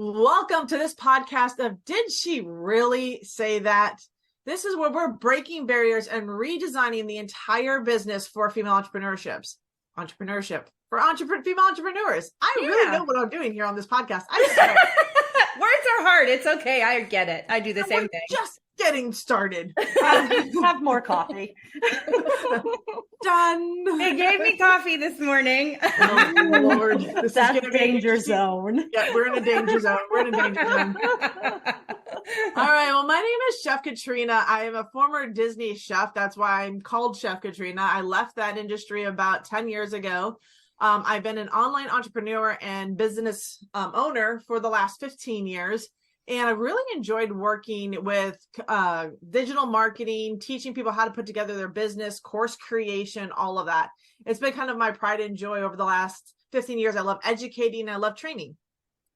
Welcome to this podcast of Did She Really Say That? This is where we're breaking barriers and redesigning the entire business for female entrepreneurship for female entrepreneurs. I really know what I'm doing here on this podcast. I just Words are hard. It's okay. I get it. I do the same thing. Just getting started. Have more coffee. Done. They gave me coffee this morning. Oh, Lord. That's a danger zone. Yeah, we're in a danger zone. We're in a danger zone. All right. Well, my name is Chef Katrina. I am a former Disney chef. That's why I'm called Chef Katrina. I left that industry about 10 years ago. I've been an online entrepreneur and business owner for the last 15 years. And I really enjoyed working with digital marketing, teaching people how to put together their business, course creation, all of that. It's been kind of my pride and joy over the last 15 years. I love educating. I love training.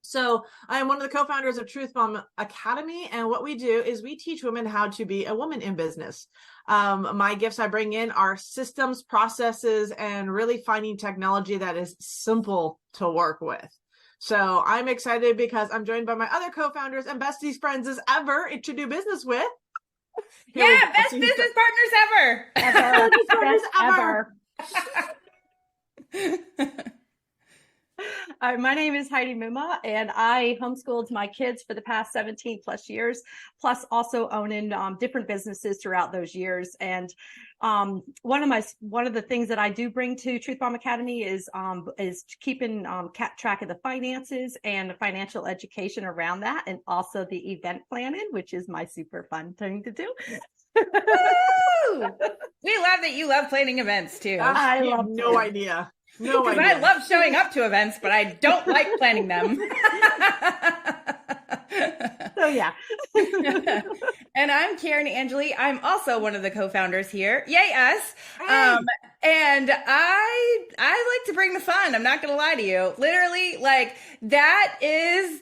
So I am one of the co-founders of Truth Bomb Academy. And what we do is we teach women how to be a woman in business. My gifts I bring in are systems, processes, and really finding technology that is simple to work with. So I'm excited because I'm joined by my other co-founders and bestest friends as ever to do business with. Best business partners ever. Ever. My name is Heidi Muma, and I homeschooled my kids for the past 17 plus years, plus also owning different businesses throughout those years. And one of the things that I do bring to Truth Bomb Academy is keeping track of the finances and the financial education around that, and also the event planning, which is my super fun thing to do. Woo! We love that you love planning events too. I have no idea. No idea. I love showing up to events, but I don't like planning them. So yeah. And I'm Karin Angeli. I'm also one of the co-founders here. Yay us. Hey. And I like to bring the fun. I'm not going to lie to you. Literally, like that is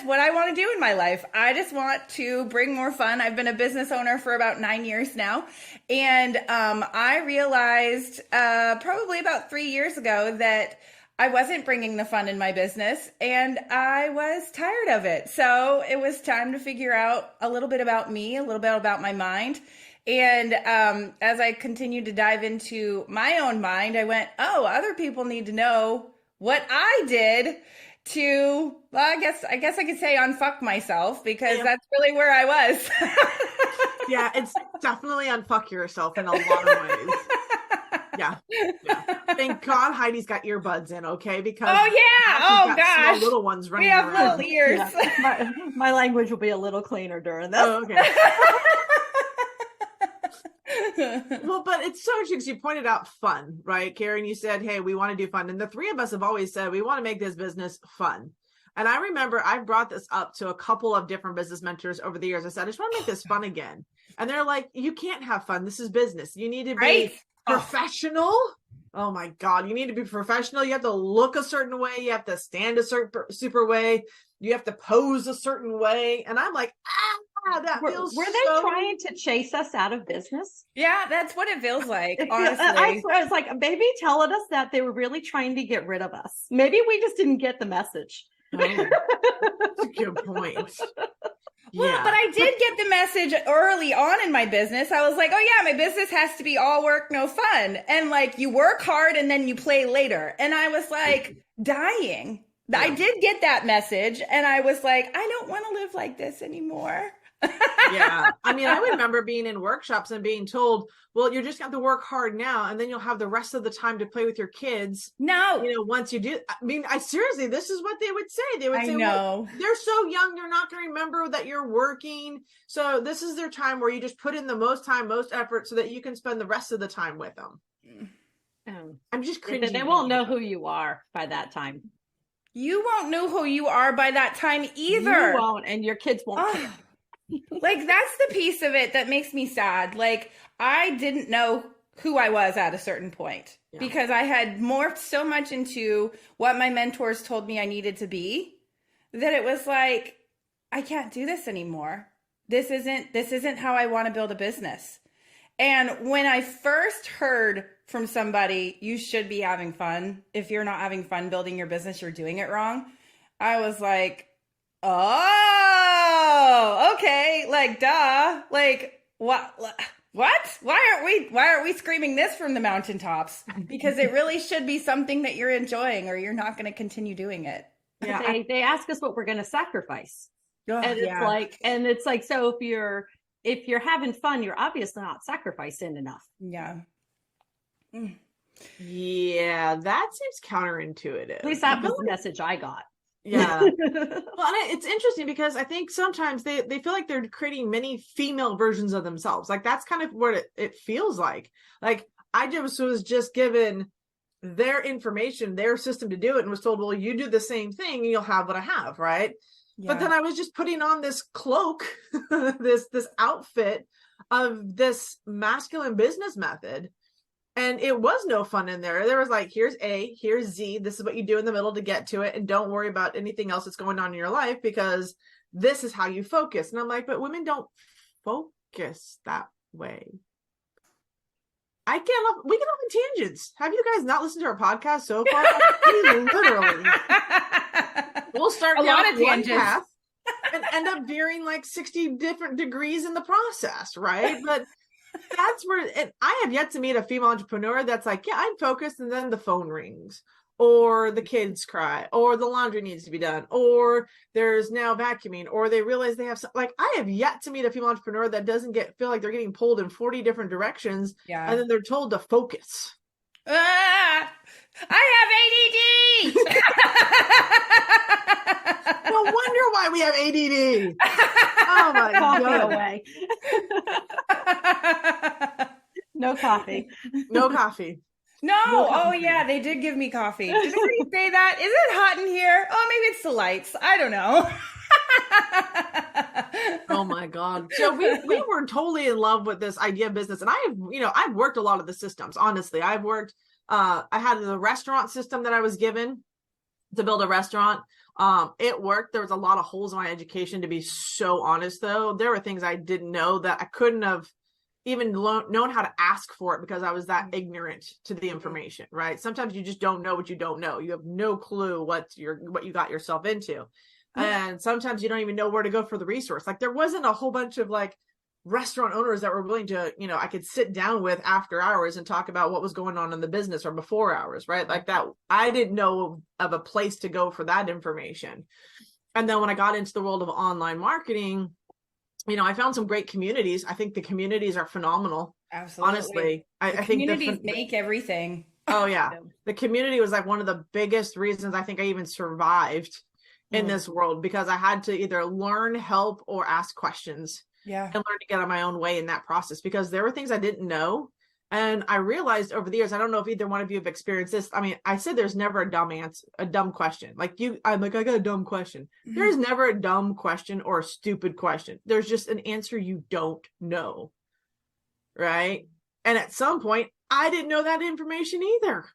what I want to do in my life. I just want to bring more fun. I've been a business owner for about 9 years now. And I realized probably about 3 years ago that I wasn't bringing the fun in my business, and I was tired of it. So it was time to figure out a little bit about me, a little bit about my mind. And as I continued to dive into my own mind, I went, oh, other people need to know what I did to, well, I guess I could say unfuck myself, because that's really where I was. Yeah, it's definitely unfuck yourself in a lot of ways. Yeah. Thank God Heidi's got earbuds in, okay? Because gosh, little ones running we have around. little ears. Yeah. My language will be a little cleaner during this. Oh, okay. Well, but it's so interesting because you pointed out fun, right? Karin, you said, hey, we want to do fun. And the three of us have always said, we want to make this business fun. And I remember I brought this up to a couple of different business mentors over the years. I said, I just want to make this fun again. And they're like, you can't have fun. This is business. You need to be professional. Oh my God. You need to be professional. You have to look a certain way. You have to stand a certain super way. You have to pose a certain way. And I'm like, that feels Were they trying to chase us out of business? Yeah, that's what it feels like, honestly. I was like, maybe telling us that they were really trying to get rid of us. Maybe we just didn't get the message. Oh, that's a good point. Well, but I did get the message early on in my business. I was like, oh yeah, my business has to be all work, no fun. And like, you work hard and then you play later. And I was like dying. Yeah. I did get that message. And I was like, I don't want to live like this anymore. Yeah. I mean, I remember being in workshops and being told, well, you're just going to have to work hard now, and then you'll have the rest of the time to play with your kids. No. Once you do, I mean, seriously, this is what they would say. They would say, well, they're so young, they're not going to remember that you're working. So this is their time where you just put in the most time, most effort so that you can spend the rest of the time with them. I'm just cringing. They won't know who you are by that time. You won't know who you are by that time either. You won't, and your kids won't care. Like, that's the piece of it that makes me sad. Like, I didn't know who I was at a certain point because I had morphed so much into what my mentors told me I needed to be that it was like, I can't do this anymore. This isn't how I want to build a business. And when I first heard from somebody, you should be having fun. If you're not having fun building your business, you're doing it wrong. I was like, Oh, okay. Like, duh. Like, what? What? Why aren't we screaming this from the mountaintops? Because it really should be something that you're enjoying, or you're not going to continue doing it. Yeah, they ask us what we're going to sacrifice. Oh, and it's like, so if you're having fun, you're obviously not sacrificing enough. Yeah. Yeah, that seems counterintuitive. At least that was the message I got. Yeah. Well, and it's interesting because I think sometimes they feel like they're creating many female versions of themselves. Like that's kind of what it feels like. Like I was just given their information, their system to do it, and was told, well, you do the same thing and you'll have what I have, right? Yeah. But then I was just putting on this cloak, this outfit of this masculine business method. And it was no fun in there. There was like, here's A, here's Z. This is what you do in the middle to get to it. And don't worry about anything else that's going on in your life because this is how you focus. And I'm like, but women don't focus that way. We get off on tangents. Have you guys not listened to our podcast so far? Literally. We'll start a lot of one path and end up veering like 60 different degrees in the process, right? But that's where, and I have yet to meet a female entrepreneur that's like, yeah, I'm focused, and then the phone rings, or the kids cry, or the laundry needs to be done, or there's now vacuuming, or they realize they have some, like, I have yet to meet a female entrepreneur that doesn't feel like they're getting pulled in 40 different directions, and then they're told to focus. I have ADD. No wonder why we have ADD. Oh my God. Away. No coffee. No coffee. No. Oh yeah, they did give me coffee. Did somebody say that? Is it hot in here? Oh, maybe it's the lights. I don't know. Oh my God. So we were totally in love with this idea of business. And I've worked a lot of the systems. Honestly, I had the restaurant system that I was given to build a restaurant. It worked. There was a lot of holes in my education, to be so honest, though. There were things I didn't know that I couldn't have even known how to ask for it because I was that ignorant to the information, right? Sometimes you just don't know what you don't know. You have no clue what you got yourself into. And sometimes you don't even know where to go for the resource. Like there wasn't a whole bunch of like restaurant owners that were willing to, I could sit down with after hours and talk about what was going on in the business or before hours, right? Like that, I didn't know of a place to go for that information. And then when I got into the world of online marketing, I found some great communities. I think the communities are phenomenal. Absolutely. Honestly, I think communities make everything. Oh yeah. The community was like one of the biggest reasons I think I even survived in this world, because I had to either learn, help, or ask questions. Yeah. And learn to get on my own way in that process, because there were things I didn't know. And I realized over the years, I don't know if either one of you have experienced this. I mean, I said there's never a dumb answer, a dumb question. I'm like, I got a dumb question. Mm-hmm. There's never a dumb question or a stupid question. There's just an answer you don't know. Right. And at some point, I didn't know that information either.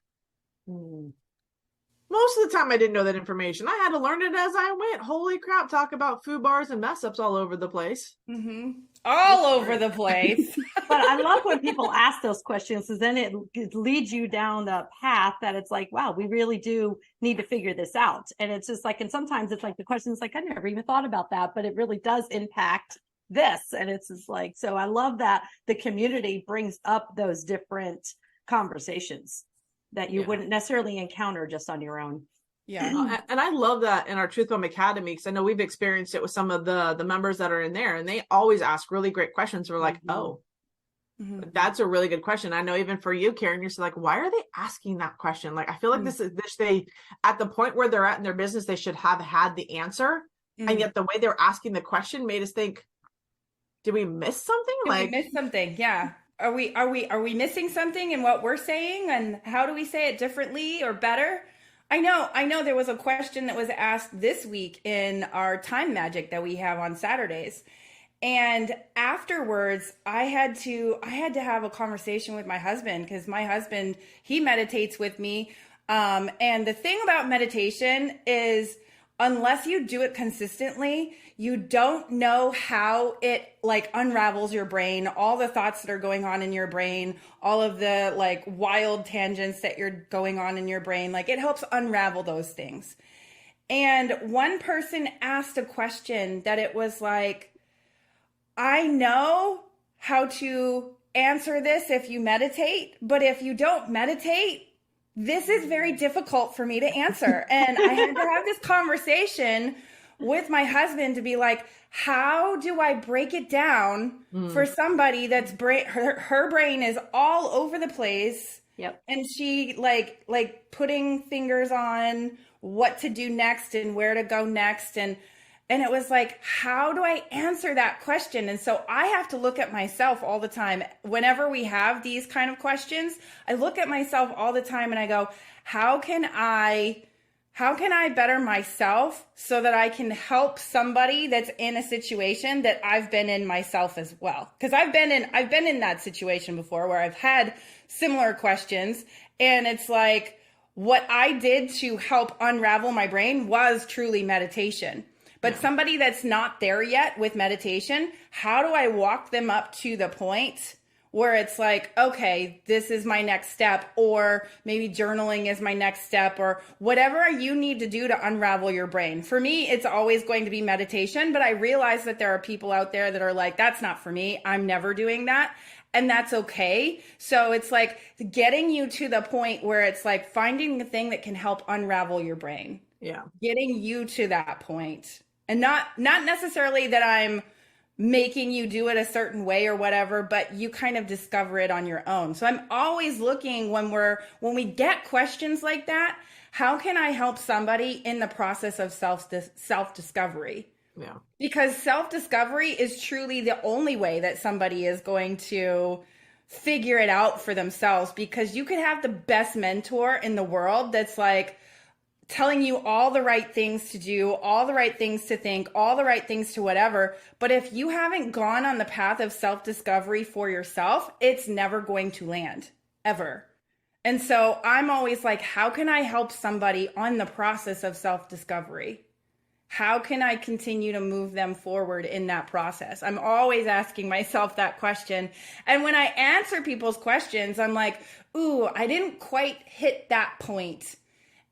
Most of the time I didn't know that information. I had to learn it as I went. Holy crap, talk about foo bars and mess ups all over the place. Mm-hmm. All over the place. But I love when people ask those questions, because then it leads you down the path that it's like, wow, we really do need to figure this out. And it's just like, and sometimes it's like the question's like, I never even thought about that, but it really does impact this. And it's just like, so I love that the community brings up those different conversations that you wouldn't necessarily encounter just on your own. Yeah. And I love that in our Truth Bomb Academy, because I know we've experienced it with some of the members that are in there, and they always ask really great questions. We're like, that's a really good question. I know even for you, Karin, you're like, why are they asking that question? Like, I feel like this they, at the point where they're at in their business, they should have had the answer. And yet the way they're asking the question made us think, did we miss something? We miss something. Yeah. Are we missing something in what we're saying, and how do we say it differently or better? I know there was a question that was asked this week in our time magic that we have on Saturdays. And afterwards I had to have a conversation with my husband, because my husband, he meditates with me. And the thing about meditation is, unless you do it consistently, you don't know how it like unravels your brain, all the thoughts that are going on in your brain, all of the like wild tangents that you're going on in your brain. Like, it helps unravel those things. And one person asked a question that it was like, I know how to answer this if you meditate, but if you don't meditate, this is very difficult for me to answer. And I had to have this conversation with my husband to be like, how do I break it down for somebody that's her brain is all over the place. Yep. And she like putting fingers on what to do next and where to go next. And it was like, how do I answer that question? And so I have to look at myself all the time. Whenever we have these kind of questions, I look at myself all the time and I go, how can I better myself so that I can help somebody that's in a situation that I've been in myself as well? Because I've been in that situation before where I've had similar questions, and it's like what I did to help unravel my brain was truly meditation. But somebody that's not there yet with meditation, how do I walk them up to the point where it's like, okay, this is my next step, or maybe journaling is my next step, or whatever you need to do to unravel your brain. For me, it's always going to be meditation, but I realize that there are people out there that are like, that's not for me. I'm never doing that. And that's okay. So it's like getting you to the point where it's like finding the thing that can help unravel your brain. Yeah. Getting you to that point. And not necessarily that I'm making you do it a certain way or whatever, but you kind of discover it on your own. So I'm always looking when we get questions like that, how can I help somebody in the process of self-discovery? Yeah. Because self-discovery is truly the only way that somebody is going to figure it out for themselves, because you could have the best mentor in the world that's like telling you all the right things to do, all the right things to think, all the right things to whatever. But if you haven't gone on the path of self-discovery for yourself, it's never going to land, ever. And so I'm always like, how can I help somebody on the process of self-discovery? How can I continue to move them forward in that process? I'm always asking myself that question. And when I answer people's questions, I'm like, ooh, I didn't quite hit that point.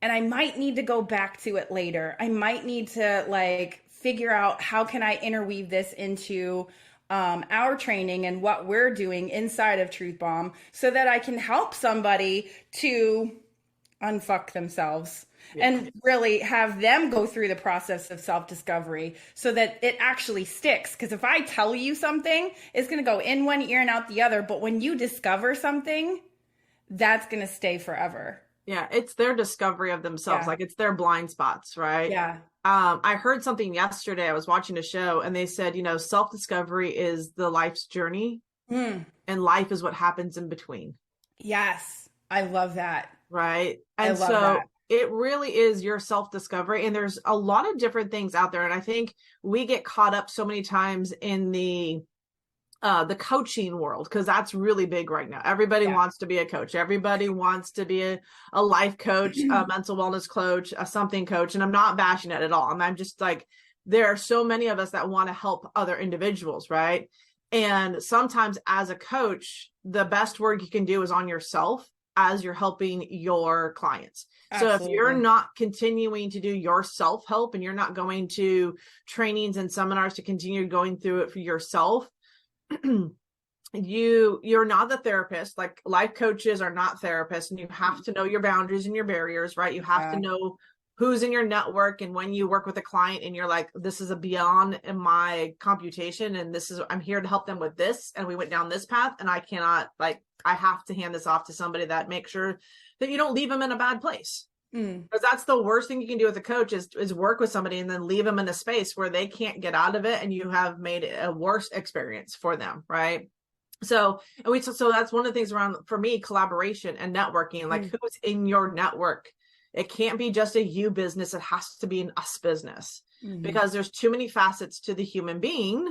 And I might need to go back to it later. I might need to like figure out how can I interweave this into our training and what we're doing inside of Truth Bomb so that I can help somebody to unfuck themselves and really have them go through the process of self-discovery so that it actually sticks. Because if I tell you something, it's going to go in one ear and out the other. But when you discover something, that's going to stay forever. Yeah, it's their discovery of themselves. Yeah. Like it's their blind spots, right? Yeah. I heard something yesterday. I was watching a show and they said, self-discovery is the life's journey and life is what happens in between. Yes. I love that. Right. And so that. It really is your self-discovery. And there's a lot of different things out there. And I think we get caught up so many times in the coaching world, because that's really big right now. Everybody wants to be a coach. Everybody wants to be a life coach, a mental wellness coach, a something coach. And I'm not bashing it at all. And I'm just like, there are so many of us that want to help other individuals, right? And sometimes as a coach, the best work you can do is on yourself as you're helping your clients. Absolutely. So if you're not continuing to do your self-help and you're not going to trainings and seminars to continue going through it for yourself, you're not the therapist. Like life coaches are not therapists, and you have to know your boundaries and your barriers, right? You have to know who's in your network. And when you work with a client and you're like, this is a beyond in my computation, and I'm here to help them with this, and we went down this path, and I cannot, like, I have to hand this off to somebody that makes sure that you don't leave them in a bad place. Because that's the worst thing you can do with a coach is work with somebody and then leave them in a space where they can't get out of it, and you have made it a worse experience for them, right? So that's one of the things around, for me, collaboration and networking, like who's in your network. It can't be just a you business. It has to be an us business, because there's too many facets to the human being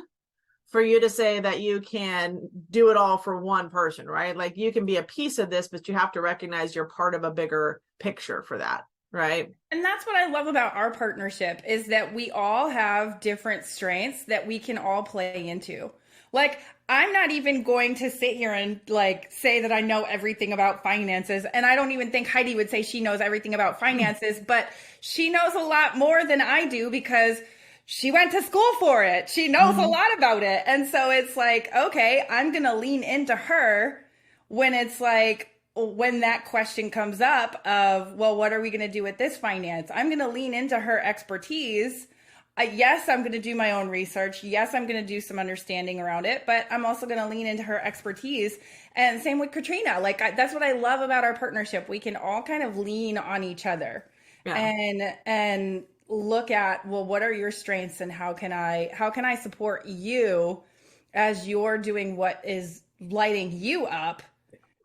for you to say that you can do it all for one person, right? Like you can be a piece of this, but you have to recognize you're part of a bigger picture for that, right? And that's what I love about our partnership is that we all have different strengths that we can all play into. Like, I'm not even going to sit here and like say that I know everything about finances. And I don't even think Heidi would say she knows everything about finances, but she knows a lot more than I do because she went to school for it. She knows a lot about it. And so it's like, okay, I'm going to lean into her when it's like, when that question comes up of, well, what are we going to do with this finance? I'm going to lean into her expertise. Yes, I'm going to do my own research. Yes, I'm going to do some understanding around it, but I'm also going to lean into her expertise. And same with Katrina. Like, that's what I love about our partnership. We can all kind of lean on each other and look at, well, what are your strengths and how can I support you as you're doing what is lighting you up?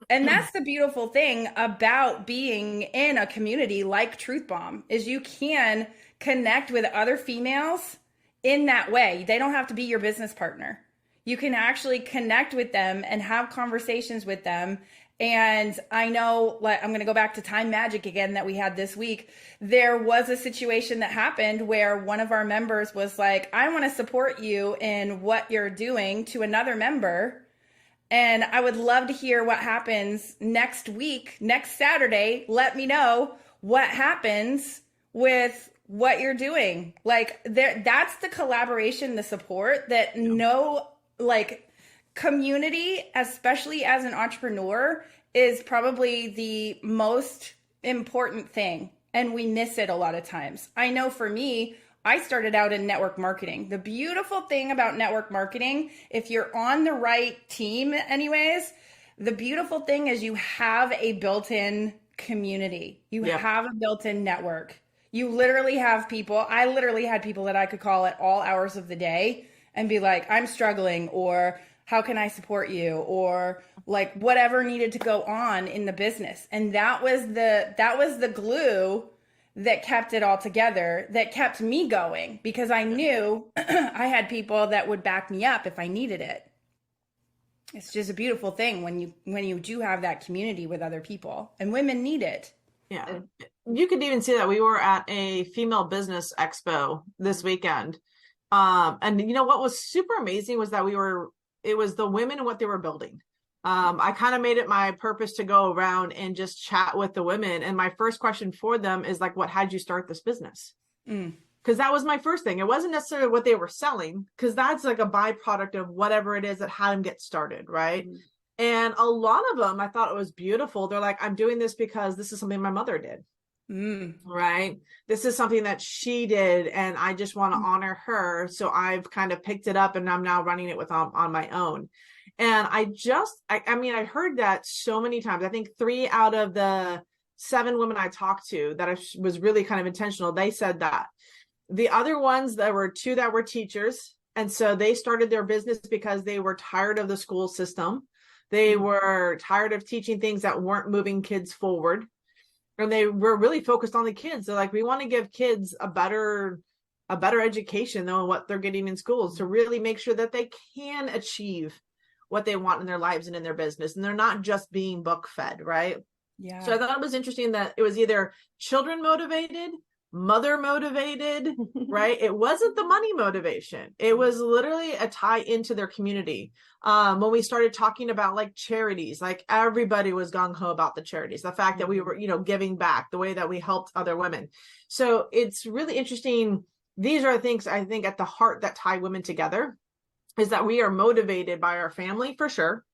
And that's the beautiful thing about being in a community like Truth Bomb is you can connect with other females in that way. They don't have to be your business partner. You can actually connect with them and have conversations with them. And I know, like, I'm going to go back to Time Magic again that we had this week. There was a situation that happened where one of our members was like, I want to support you in what you're doing to another member. And I would love to hear what happens next week, next Saturday. Let me know what happens with what you're doing. Like, that's the collaboration, the support that community, especially as an entrepreneur, is probably the most important thing. And we miss it a lot of times. I know for me, I started out in network marketing. The beautiful thing about network marketing, if you're on the right team anyways, the beautiful thing is you have a built-in community. You have a built-in network. You literally have people. I literally had people that I could call at all hours of the day and be like, I'm struggling, or how can I support you? Or like whatever needed to go on in the business. And that was the glue that kept it all together, that kept me going, because I knew I had people that would back me up if I needed it. It's just a beautiful thing when you do have that community with other people, and women need it. Yeah. You could even see that we were at a female business expo this weekend. And you know what was super amazing was that it was the women and what they were building. I kind of made it my purpose to go around and just chat with the women. And my first question for them is like, what had you start this business? Because that was my first thing. It wasn't necessarily what they were selling, because that's like a byproduct of whatever it is that had them get started, right? And a lot of them, I thought it was beautiful. They're like, I'm doing this because this is something my mother did. Right. This is something that she did, and I just want to honor her. So I've kind of picked it up, and I'm now running it on my own. And I mean, I heard that so many times. I think 3 out of the 7 women I talked to that was really kind of intentional, they said that. The other ones, there were 2 that were teachers. And so they started their business because they were tired of the school system. They were tired of teaching things that weren't moving kids forward. And they were really focused on the kids. They're like, we want to give kids a better education than what they're getting in schools, to really make sure that they can achieve what they want in their lives and in their business. And they're not just being book fed, right? Yeah. So I thought it was interesting that it was either children motivated, mother motivated, right? It wasn't the money motivation. It was literally a tie into their community. When we started talking about like charities, like everybody was gung ho about the charities, the fact that we were, giving back, the way that we helped other women. So it's really interesting. These are things I think at the heart that tie women together, is that we are motivated by our family for sure,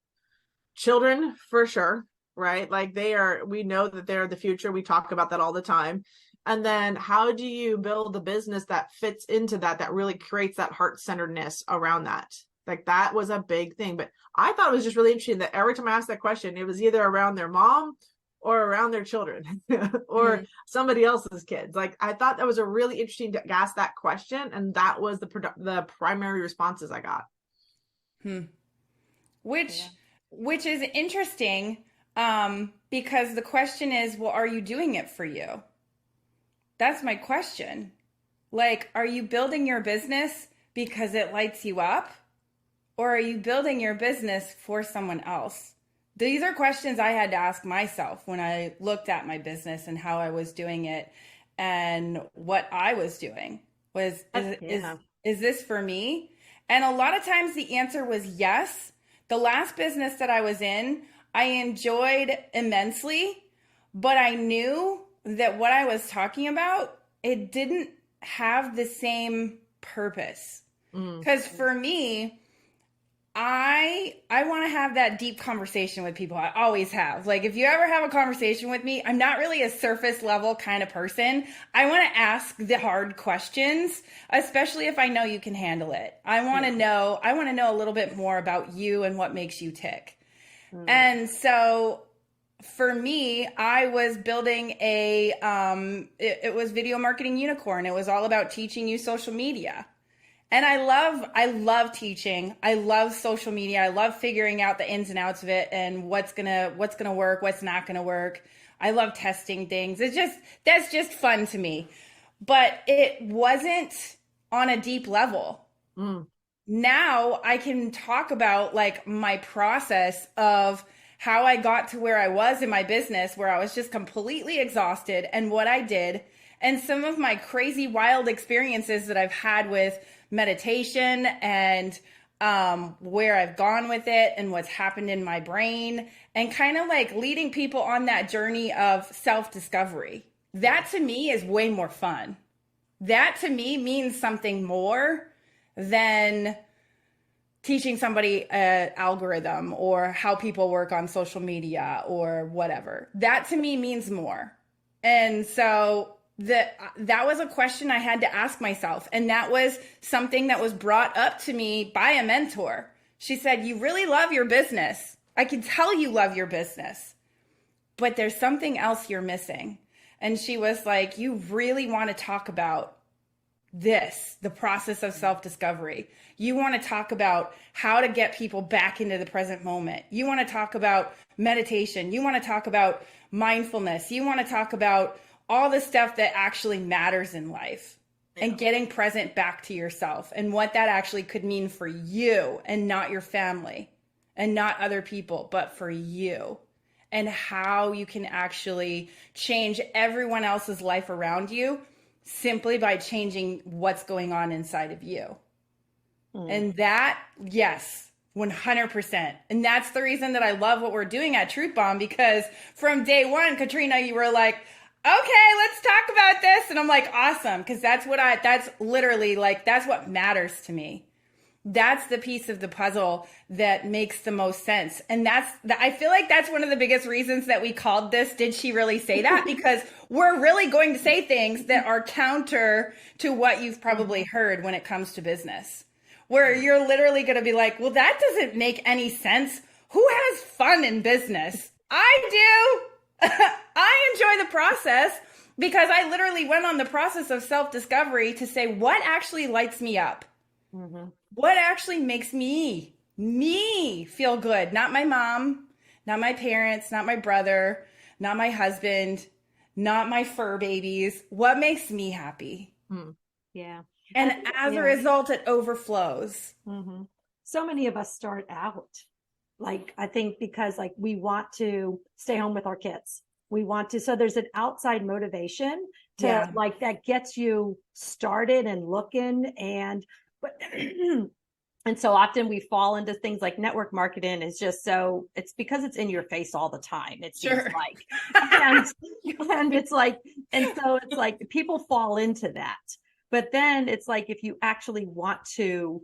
children for sure, right? Like we know that they're the future. We talk about that all the time. And then how do you build a business that fits into that really creates that heart-centeredness around that? Like that was a big thing. But I thought it was just really interesting that every time I asked that question, it was either around their mom or around their children or somebody else's kids. Like I thought that was a really interesting to ask that question. And that was the primary responses I got. Which is interesting, because the question is, well, are you doing it for you? That's my question. Like, are you building your business because it lights you up? Or are you building your business for someone else? These are questions I had to ask myself when I looked at my business and how I was doing it. and what I was doing. Was Yeah. is this for me? And a lot of times the answer was yes. The last business that I was in, I enjoyed immensely, but I knew that what I was talking about, it didn't have the same purpose. Because for me, I want to have that deep conversation with people. I always have. Like, if you ever have a conversation with me, I'm not really a surface level kind of person. I want to ask the hard questions, especially if I know you can handle it. I want to know a little bit more about you and what makes you tick. And so for me, I was building it was video marketing unicorn. It was all about teaching you social media. And I love teaching. I love social media. I love figuring out the ins and outs of it and what's gonna work, what's not gonna work. I love testing things. That's just fun to me. But it wasn't on a deep level. Now I can talk about like my process of how I got to where I was in my business, where I was just completely exhausted, and what I did, and some of my crazy wild experiences that I've had with meditation and where I've gone with it and what's happened in my brain, and kind of like leading people on that journey of self-discovery. That to me is way more fun. That to me means something more than teaching somebody an algorithm or how people work on social media or whatever. That to me means more. And so that was a question I had to ask myself. And that was something that was brought up to me by a mentor. She said, "You really love your business. I can tell you love your business, but there's something else you're missing." And she was like, "You really want to talk about this, the process of self-discovery. You want to talk about how to get people back into the present moment. You want to talk about meditation. You want to talk about mindfulness. You want to talk about all the stuff that actually matters in life, and getting present back to yourself and what that actually could mean for you and not your family and not other people, but for you, and how you can actually change everyone else's life around you simply by changing what's going on inside of you." And that, yes, 100%. And that's the reason that I love what we're doing at Truth Bomb, because from day one, Katrina, you were like, "Okay, let's talk about this." And I'm like, awesome. Because that's literally like, that's what matters to me. That's the piece of the puzzle that makes the most sense. And I feel like that's one of the biggest reasons that we called this "Did She Really Say That?" Because we're really going to say things that are counter to what you've probably heard when it comes to business, where you're literally going to be like, "Well, that doesn't make any sense. Who has fun in business?" I do. I enjoy the process, because I literally went on the process of self-discovery to say, what actually lights me up? What actually makes me feel good? Not my mom, not my parents, not my brother, not my husband, not my fur babies. What makes me happy? Yeah. And as a result, it overflows. So many of us start out, like, I think because like we want to stay home with our kids. We want to, so there's an outside motivation to like that gets you started and looking, but and so often we fall into things like network marketing is just so, it's because it's in your face all the time. It seems like, and it's like, and so it's like people fall into that. But then it's like, if you actually want to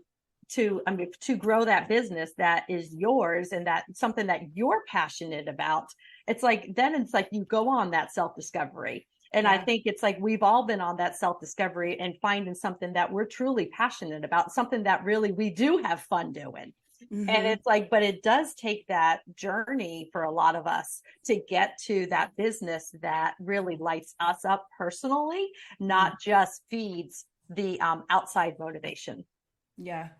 grow that business that is yours and that something that you're passionate about, it's like, then it's like you go on that self-discovery. And I think it's like we've all been on that self-discovery and finding something that we're truly passionate about, something that really we do have fun doing. And it's like, but it does take that journey for a lot of us to get to that business that really lights us up personally, not just feeds the outside motivation. Yeah.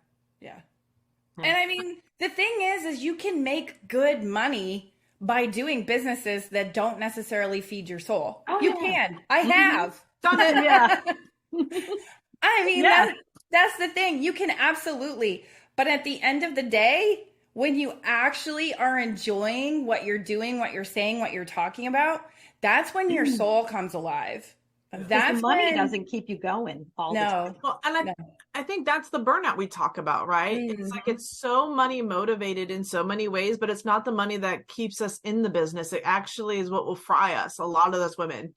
And I mean, the thing is you can make good money by doing businesses that don't necessarily feed your soul. You can. I have. I mean, that's the thing. You can absolutely. But at the end of the day, when you actually are enjoying what you're doing, what you're saying, what you're talking about, that's when your soul comes alive. That's the money when, doesn't keep you going all the time. Well, and I think that's the burnout we talk about, right? It's like it's so money motivated in so many ways, but it's not the money that keeps us in the business. It actually is what will fry us, a lot of us women,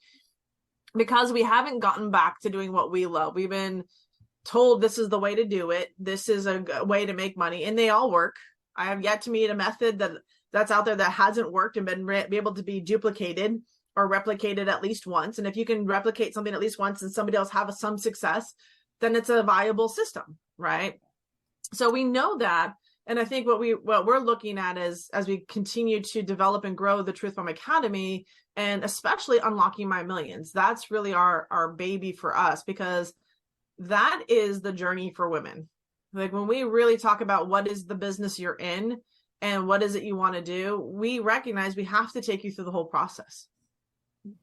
because we haven't gotten back to doing what we love. We've been told this is the way to do it. This is a way to make money, and they all work. I have yet to meet a method that's out there that hasn't worked and be able to be duplicated or replicated at least once. And if you can replicate something at least once and somebody else have some success, then it's a viable system, right? So we know that. And I think what we're looking at is, as we continue to develop and grow the Truth Bomb Academy, and especially Unlocking My Millions, that's really our baby for us, because that is the journey for women. Like when we really talk about what is the business you're in and what is it you want to do, we recognize we have to take you through the whole process,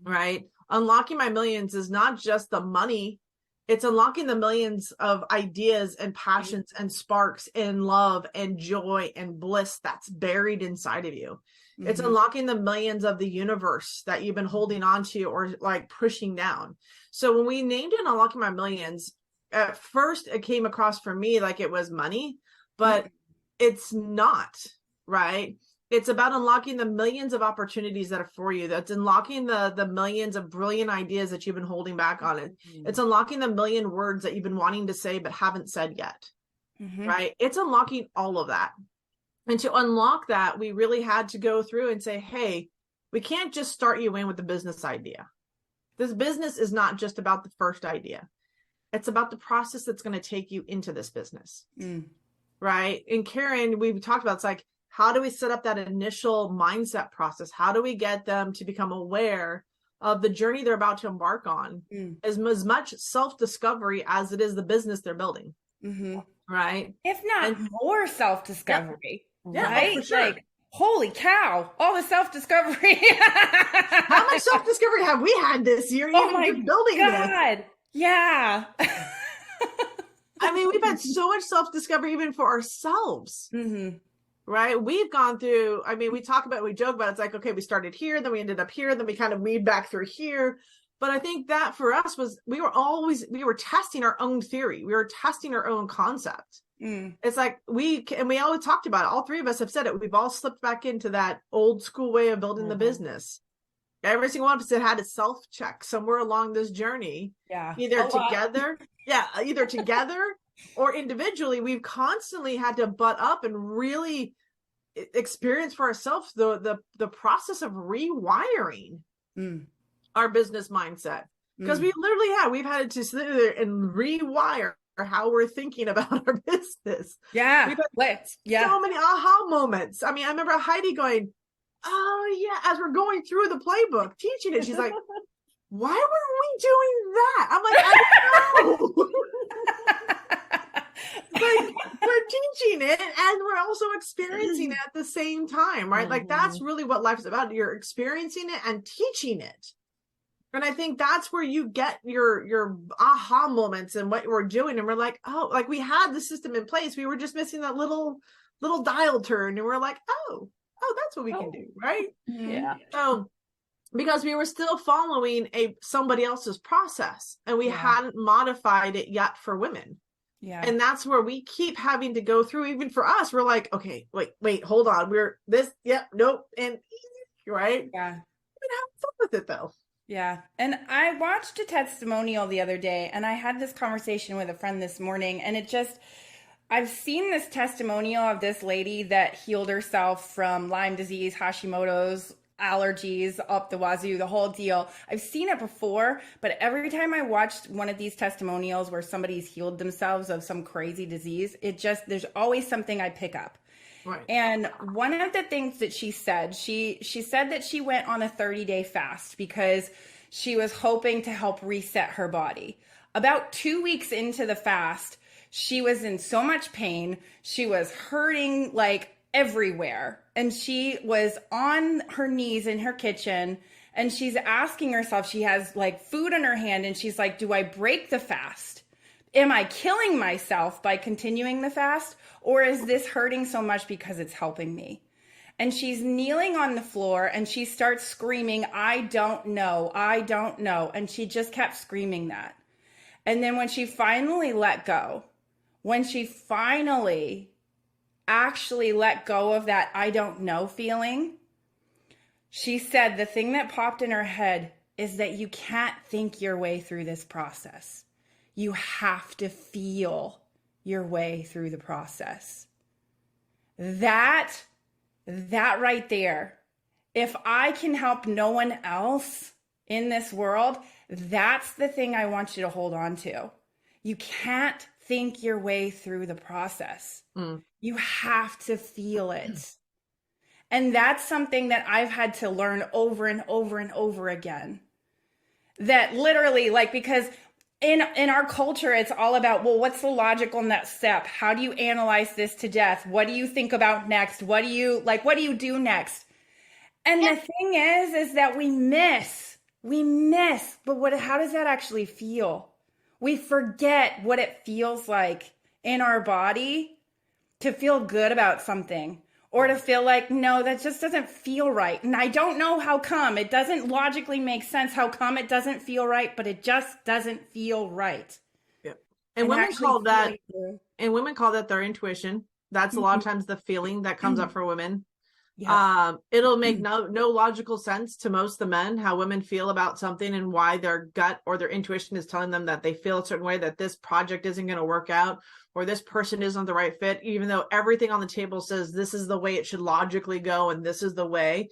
right? Unlocking My Millions is not just the money. It's unlocking the millions of ideas and passions and sparks and love and joy and bliss that's buried inside of you. Mm-hmm. It's unlocking the millions of the universe that you've been holding on to or like pushing down. So when we named it Unlocking My Millions, at first it came across for me like it was money, but it's not, right? It's about unlocking the millions of opportunities that are for you. That's unlocking the millions of brilliant ideas that you've been holding back on it. It's unlocking the million words that you've been wanting to say, but haven't said yet, right? It's unlocking all of that. And to unlock that, we really had to go through and say, hey, we can't just start you in with the business idea. This business is not just about the first idea. It's about the process that's going to take you into this business, right? And Karin, we've talked about, it's like, how do we set up that initial mindset process? How do we get them to become aware of the journey they're about to embark on? As much self-discovery as it is the business they're building, right? If not more self-discovery, right? Oh, for sure. Like, holy cow, all the self-discovery. How much self-discovery have we had this year? Oh my building God. This? Yeah. I mean, we've had so much self-discovery even for ourselves. Right? We've gone through, I mean, we joke about it. It's like, okay, we started here, then we ended up here, then we kind of weaved back through here. But I think that for us was, we were testing our own theory. We were testing our own concept. It's like we always talked about it. All three of us have said it. We've all slipped back into that old school way of building the business. Every single one of us had a self-check somewhere along this journey. Yeah. Either together or individually. We've constantly had to butt up and really experience for ourselves the process of rewiring our business mindset. Because we've had to sit there and rewire how we're thinking about our business. Yeah. We've had so many aha moments. I mean, I remember Heidi going, oh yeah, as we're going through the playbook, teaching it, she's like, why were we doing that? I'm like, I don't know. Like, we're teaching it and we're also experiencing it at the same time, right? Like that's really what life is about. You're experiencing it and teaching it. And I think that's where you get your aha moments and what we're doing. And we're like, oh, like we had the system in place. We were just missing that little dial turn. And we're like, oh, that's what we can do, right? Yeah. So because we were still following somebody else's process and we hadn't modified it yet for women. Yeah. And that's where we keep having to go through. Even for us, we're like, okay, wait, hold on. We're this, nope. And right. Yeah. Have fun with it though. Yeah. And I watched a testimonial the other day and I had this conversation with a friend this morning, and I've seen this testimonial of this lady that healed herself from Lyme disease, Hashimoto's, allergies up the wazoo, the whole deal. I've seen it before, but every time I watched one of these testimonials where somebody's healed themselves of some crazy disease, there's always something I pick up. Right. And one of the things that she said that she went on a 30-day fast because she was hoping to help reset her body. About 2 weeks into the fast, she was in so much pain. She was hurting like everywhere. And she was on her knees in her kitchen and she's asking herself, she has like food in her hand and she's like, do I break the fast? Am I killing myself by continuing the fast? Or is this hurting so much because it's helping me? And she's kneeling on the floor and she starts screaming, I don't know, I don't know. And she just kept screaming that. And then when she finally let go, when she finally actually let go of that I don't know feeling, she said the thing that popped in her head is that you can't think your way through this process. You have to feel your way through the process. That right there, if I can help no one else in this world, that's the thing I want you to hold on to. You can't think your way through the process. You have to feel it. And that's something that I've had to learn over and over and over again. That literally, like, because in our culture, it's all about, well, what's the logical next step? How do you analyze this to death? What do you think about next? What do you do next? And the thing is that we miss, but how does that actually feel? We forget what it feels like in our body to feel good about something, or to feel like, no, that just doesn't feel right. And I don't know how come. It doesn't logically make sense how come it doesn't feel right, but it just doesn't feel right. Yeah. And women call that their intuition. That's a lot of times the feeling that comes up for women. Yeah. It'll make no logical sense to most of the men how women feel about something and why their gut or their intuition is telling them that they feel a certain way, that this project isn't going to work out, or this person isn't the right fit, even though everything on the table says this is the way it should logically go and this is the way.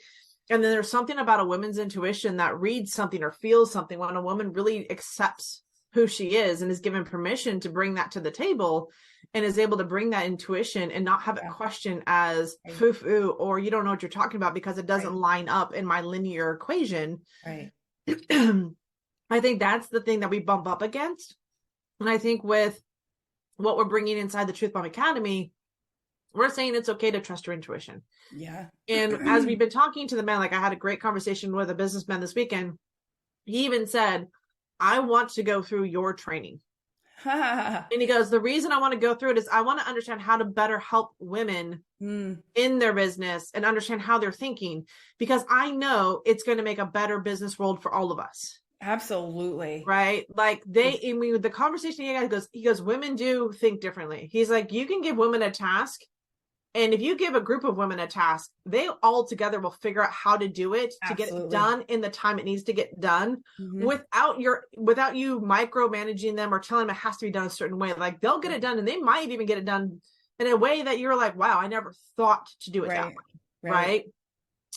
And then there's something about a woman's intuition that reads something or feels something when a woman really accepts who she is and is given permission to bring that to the table and is able to bring that intuition and not have it questioned as foo-foo, or you don't know what you're talking about because it doesn't line up in my linear equation. Right. I think that's the thing that we bump up against. And I think with what we're bringing inside the Truth Bomb Academy, we're saying it's okay to trust your intuition. Yeah. And as we've been talking to the men, like I had a great conversation with a businessman this weekend. He even said, I want to go through your training. And he goes, the reason I want to go through it is I want to understand how to better help women in their business and understand how they're thinking, because I know it's going to make a better business world for all of us. Absolutely. Right. Like the conversation he goes, women do think differently. He's like, you can give women a task. And if you give a group of women a task, they all together will figure out how to do it to get it done in the time it needs to get done without you micromanaging them or telling them it has to be done a certain way. Like they'll get it done, and they might even get it done in a way that you're like, wow, I never thought to do it that way. Right.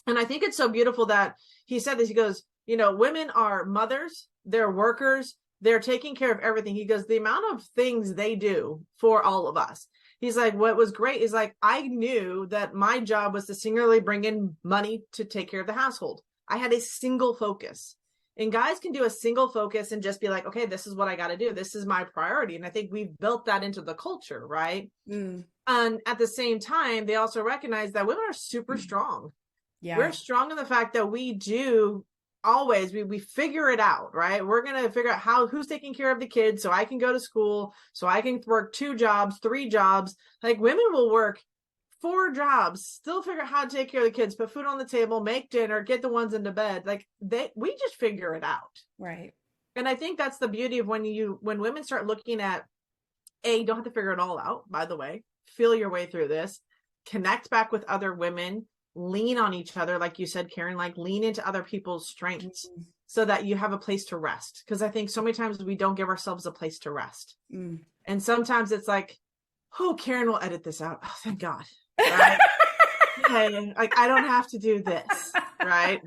And I think it's so beautiful that he said this. He goes, women are mothers, they're workers, they're taking care of everything. He goes, the amount of things they do for all of us. He's like, what was great is like, I knew that my job was to singularly bring in money to take care of the household. I had a single focus, and guys can do a single focus and just be like, okay, this is what I got to do. This is my priority. And I think we've built that into the culture. Right. And at the same time, they also recognize that women are super strong. Yeah. We're strong in the fact that we do always, we figure it out, right? We're going to figure out who's taking care of the kids so I can go to school, so I can work 2 jobs, 3 jobs. Like women will work 4 jobs, still figure out how to take care of the kids, put food on the table, make dinner, get the ones into bed. Like we just figure it out. Right. And I think that's the beauty of when women start looking at, you don't have to figure it all out, by the way, feel your way through this, connect back with other women, lean on each other, like you said, Karin, like lean into other people's strengths so that you have a place to rest. Because I think so many times we don't give ourselves a place to rest. And sometimes it's like, oh, Karin will edit this out. Oh, thank God. Right? Okay, like I don't have to do this. Right.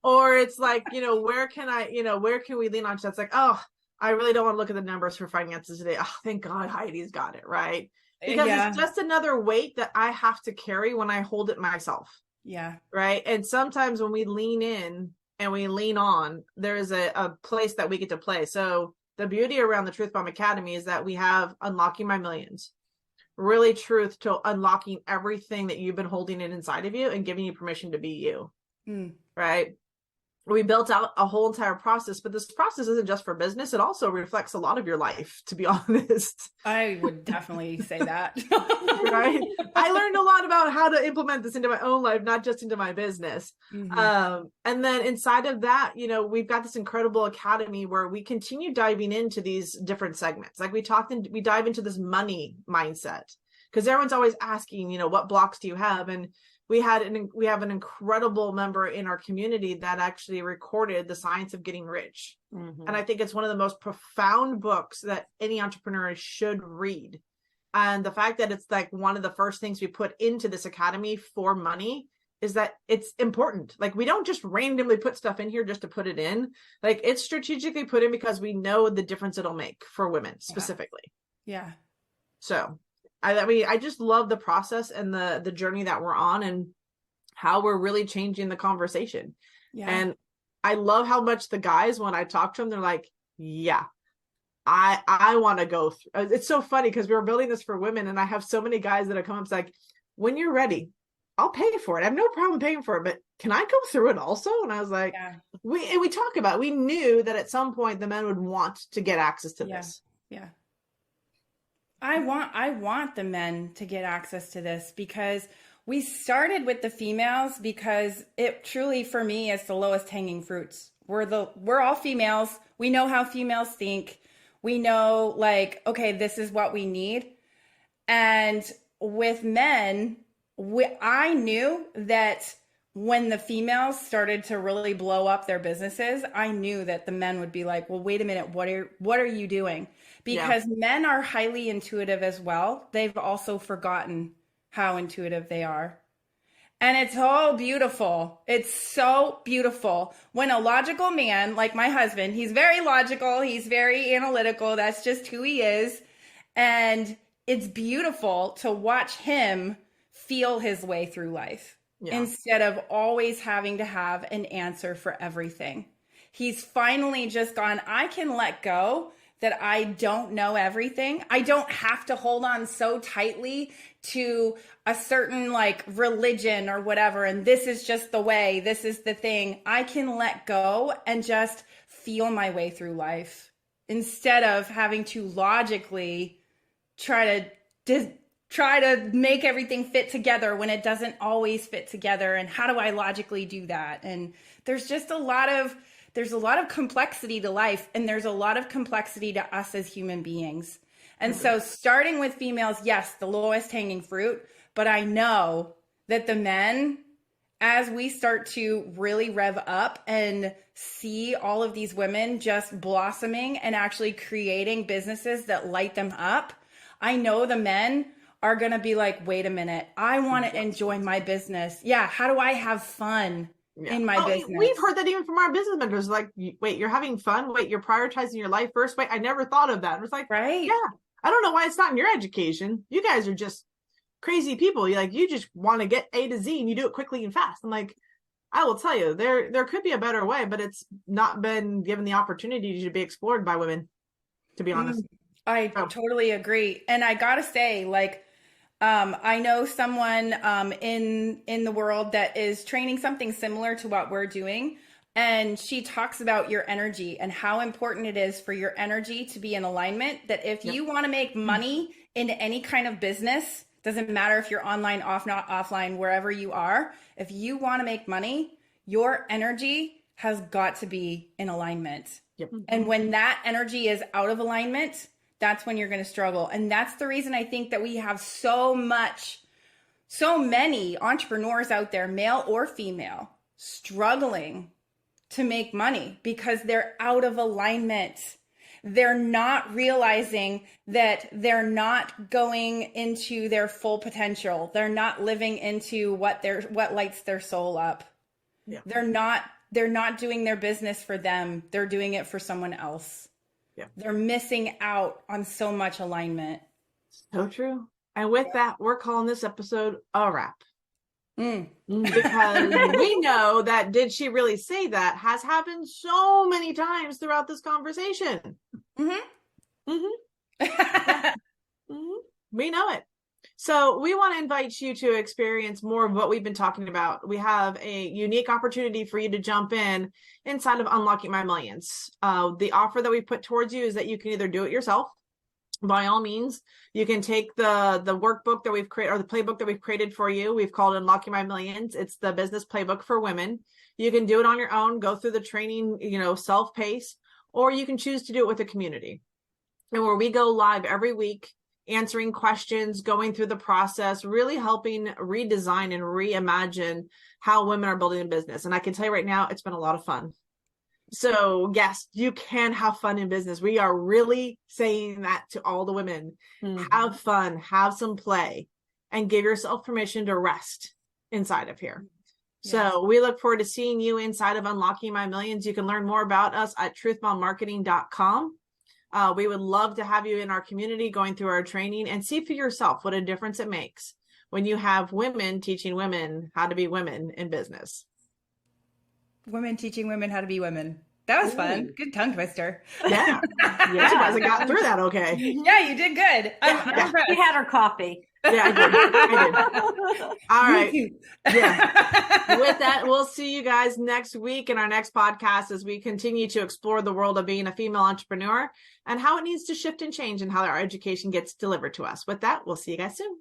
Or it's like, where can we lean on? So it's like, oh, I really don't want to look at the numbers for finances today. Oh, thank God Heidi's got it. Right. Because it's just another weight that I have to carry when I hold it myself. Yeah. Right. And sometimes when we lean in and we lean on, there is a place that we get to play. So the beauty around the Truth Bomb Academy is that we have Unlocking My Millions, really truth to unlocking everything that you've been holding in inside of you and giving you permission to be you. Right. we built out a whole entire process, but this process isn't just for business. It also reflects a lot of your life, to be honest. I would definitely say that. Right. I learned a lot about how to implement this into my own life, not just into my business. And then inside of that, we've got this incredible academy where we continue diving into these different segments. Like we dive into this money mindset, because everyone's always asking, what blocks do you have? And we have an incredible member in our community that actually recorded The Science of Getting Rich. And I think it's one of the most profound books that any entrepreneur should read. And the fact that it's like one of the first things we put into this academy for money is that it's important. Like we don't just randomly put stuff in here just to put it in. Like it's strategically put in because we know the difference it'll make for women specifically. Yeah. So I just love the process and the journey that we're on and how we're really changing the conversation. Yeah. And I love how much the guys, when I talk to them, they're like, yeah, I want to go through. It's so funny because we were building this for women, and I have so many guys that have come up. It's like, when you're ready, I'll pay for it. I have no problem paying for it, but can I go through it also? And I was like, we talk about it. We knew that at some point the men would want to get access to this. Yeah. I want the men to get access to this, because we started with the females because it truly, for me, is the lowest hanging fruits. We're all females. We know how females think. We know, like, okay, this is what we need. And with men, I knew that when the females started to really blow up their businesses, I knew that the men would be like, well, wait a minute, what are you doing? Because men are highly intuitive as well. They've also forgotten how intuitive they are. And it's so beautiful. It's so beautiful. When a logical man, like my husband, he's very logical, he's very analytical, that's just who he is. And it's beautiful to watch him feel his way through life instead of always having to have an answer for everything. He's finally just gone, I can let go that I don't know everything. I don't have to hold on so tightly to a certain like religion or whatever. And this is just the way, this is the thing. I can let go and just feel my way through life instead of having to logically try to make everything fit together when it doesn't always fit together. And how do I logically do that? And there's just a lot of complexity to life, and there's a lot of complexity to us as human beings. And so starting with females, yes, the lowest hanging fruit, but I know that the men, as we start to really rev up and see all of these women just blossoming and actually creating businesses that light them up, I know the men are going to be like, wait a minute, I want to enjoy my business. Yeah. How do I have fun in my business? We've heard that even from our business mentors. Like, wait, you're having fun? Wait, you're prioritizing your life first? Wait, I never thought of that. And it's like, right. Yeah, I don't know why it's not in your education. You guys are just crazy people. You just want to get A to Z and you do it quickly and fast. I'm like, I will tell you, there could be a better way, but it's not been given the opportunity to be explored by women, to be honest. I totally agree. And I gotta say, like, I know someone in the world that is training something similar to what we're doing. And she talks about your energy and how important it is for your energy to be in alignment. That if you want to make money in any kind of business, doesn't matter if you're online, not offline, wherever you are, if you want to make money, your energy has got to be in alignment. Yep. And when that energy is out of alignment, that's when you're going to struggle. And that's the reason I think that we have so many entrepreneurs out there, male or female, struggling to make money because they're out of alignment. They're not realizing that they're not going into their full potential. They're not living into what lights their soul up. Yeah. They're not doing their business for them. They're doing it for someone else. Yeah. They're missing out on so much alignment. So true. And with that, we're calling this episode a wrap. Because we know that Did She Really Say That has happened so many times throughout this conversation. We know it. So we want to invite you to experience more of what we've been talking about. We have a unique opportunity for you to jump in inside of Unlocking My Millions. The offer that we put towards you is that you can either do it yourself. By all means, you can take the workbook that we've created, or the playbook that we've created for you. We've called Unlocking My Millions. It's the business playbook for women. You can do it on your own, go through the training, self-paced, or you can choose to do it with a community. And where we go live every week, answering questions, going through the process, really helping redesign and reimagine how women are building a business. And I can tell you right now, it's been a lot of fun. So yes, you can have fun in business. We are really saying that to all the women. Have fun, have some play, and give yourself permission to rest inside of here. Yes. So we look forward to seeing you inside of Unlocking My Millions. You can learn more about us at truthbombmarketing.com. We would love to have you in our community going through our training and see for yourself what a difference it makes when you have women teaching women how to be women in business. Women teaching women how to be women. That was fun. Good tongue twister. Yeah. You guys got through that okay. Yeah, you did good. I'm We had our coffee. Yeah, I did. All right. Yeah. With that, we'll see you guys next week in our next podcast as we continue to explore the world of being a female entrepreneur and how it needs to shift and change and how our education gets delivered to us. With that, we'll see you guys soon.